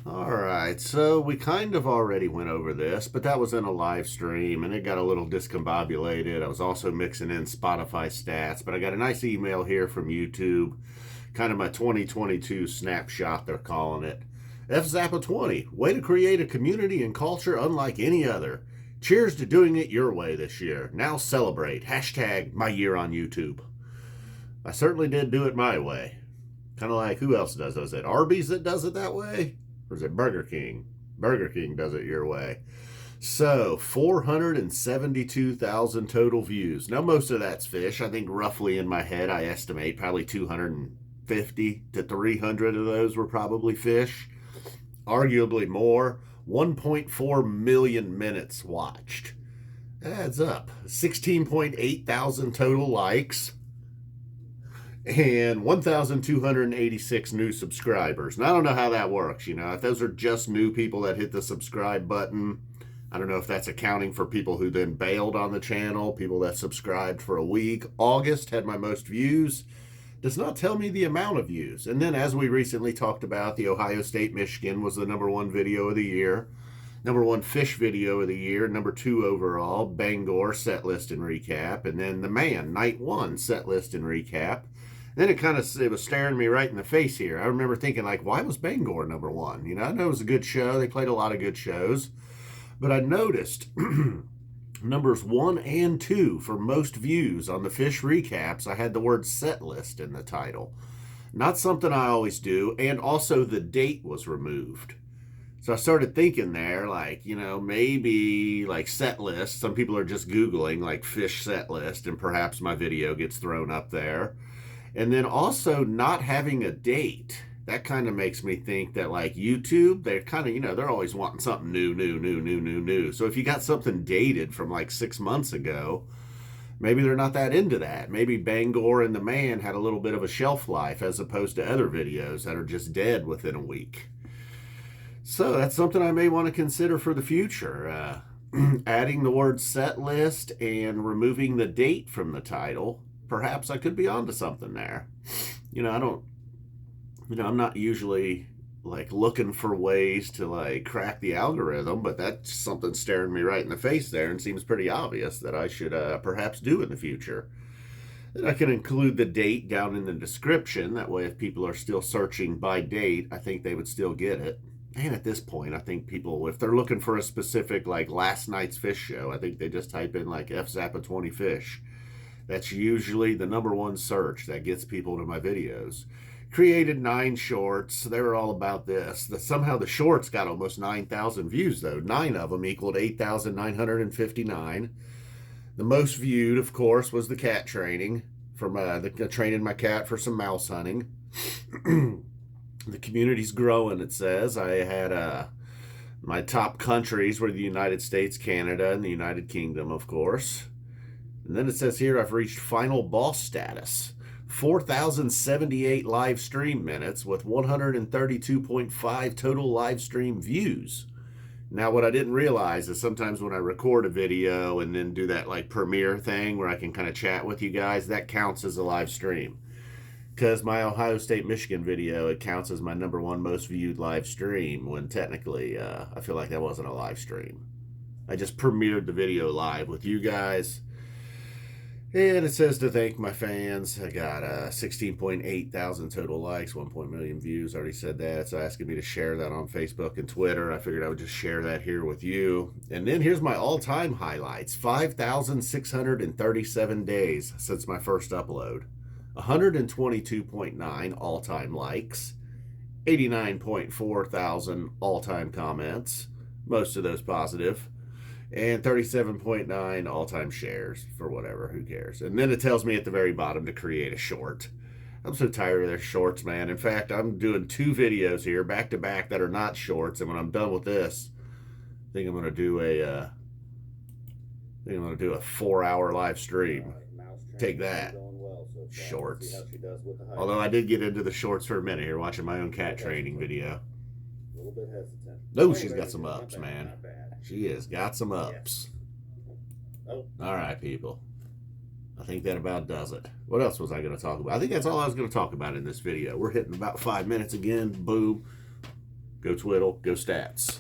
Alright, so we kind of already went over this, but that was in a live stream and it got a little discombobulated. I was also mixing in Spotify stats, but I got a nice email here from YouTube, kind of my 2022 snapshot, they're calling it. FZappa20, way to create a community and culture unlike any other. Cheers to doing it your way this year. Now celebrate. Hashtag my year on YouTube. I certainly did do it my way. Kind of like, who else does it? Is it Arby's that does it that way? Or is it Burger King? Burger King does it your way. So, 472,000 total views. Now, most of that's fish. I think roughly in my head, I estimate probably 250 to 300 of those were probably fish. Arguably more. 1.4 million minutes watched. That adds up. 16.8 thousand total likes. And 1,286 new subscribers. And I don't know how that works, if those are just new people that hit the subscribe button. I don't know if that's accounting for people who then bailed on the channel, people that subscribed for a week. August had my most views. Does not tell me the amount of views. And then, as we recently talked about, the Ohio State Michigan was the #1 video of the year. #1 fish video of the year. #2 overall, Bangor set list and recap. And then the Man, night 1 set list and recap. Then it was staring me right in the face here. I remember thinking, like, why was Bangor #1? I know it was a good show. They played a lot of good shows. But I noticed numbers 1 and 2 for most views on the fish recaps, I had the word set list in the title. Not something I always do. And also the date was removed. So I started thinking there, like, maybe like set list. Some people are just Googling like fish set list and perhaps my video gets thrown up there. And then also not having a date. That kind of makes me think that like YouTube, they're kind of, they're always wanting something new. So if you got something dated from like 6 months ago, maybe they're not that into that. Maybe Bangor and the Man had a little bit of a shelf life as opposed to other videos that are just dead within a week. So that's something I may want to consider for the future. Adding the word set list and removing the date from the title. Perhaps I could be onto something there. I'm not usually like looking for ways to like crack the algorithm, but that's something staring me right in the face there and seems pretty obvious that I should perhaps do in the future. And I can include the date down in the description. That way, if people are still searching by date, I think they would still get it. And at this point, I think people, if they're looking for a specific like last night's fish show, I think they just type in like FZappa20 fish. That's usually the #1 search that gets people to my videos. Created 9 shorts. They were all about this. Somehow the shorts got almost 9,000 views, though. 9 of them equaled 8,959. The most viewed, of course, was the cat training. From training my cat for some mouse hunting. The community's growing, it says. I had my top countries were the United States, Canada, and the United Kingdom, of course. And then it says here I've reached final boss status. 4,078 live stream minutes with 132.5 total live stream views. Now, what I didn't realize is sometimes when I record a video and then do that like premiere thing where I can kind of chat with you guys, that counts as a live stream. Because my Ohio State Michigan video, it counts as my #1 most viewed live stream when technically I feel like that wasn't a live stream. I just premiered the video live with you guys. And it says to thank my fans. I got 16.8 thousand total likes, 1 million views. I already said that. It's asking me to share that on Facebook and Twitter. I figured I would just share that here with you. And then here's my all-time highlights. 5,637 days since my first upload. 122.9 all-time likes. 89.4 thousand all-time comments. Most of those positive. And 37.9 all-time shares for whatever, who cares. And then it tells me at the very bottom to create a short. I'm so tired of their shorts, man. In fact, I'm doing 2 videos here back to back that are not shorts. And when I'm done with this, I think I'm going to do a 4-hour live stream. Take that. Shorts. Although I did get into the shorts for a minute here, watching my own cat training video. A little bit hesitant. No, she's got some ups, man. She has got some ups. Oh. All right, people. I think that about does it. What else was I going to talk about? I think that's all I was going to talk about in this video. We're hitting about 5 minutes again. Boom. Go Twiddle, go Stats.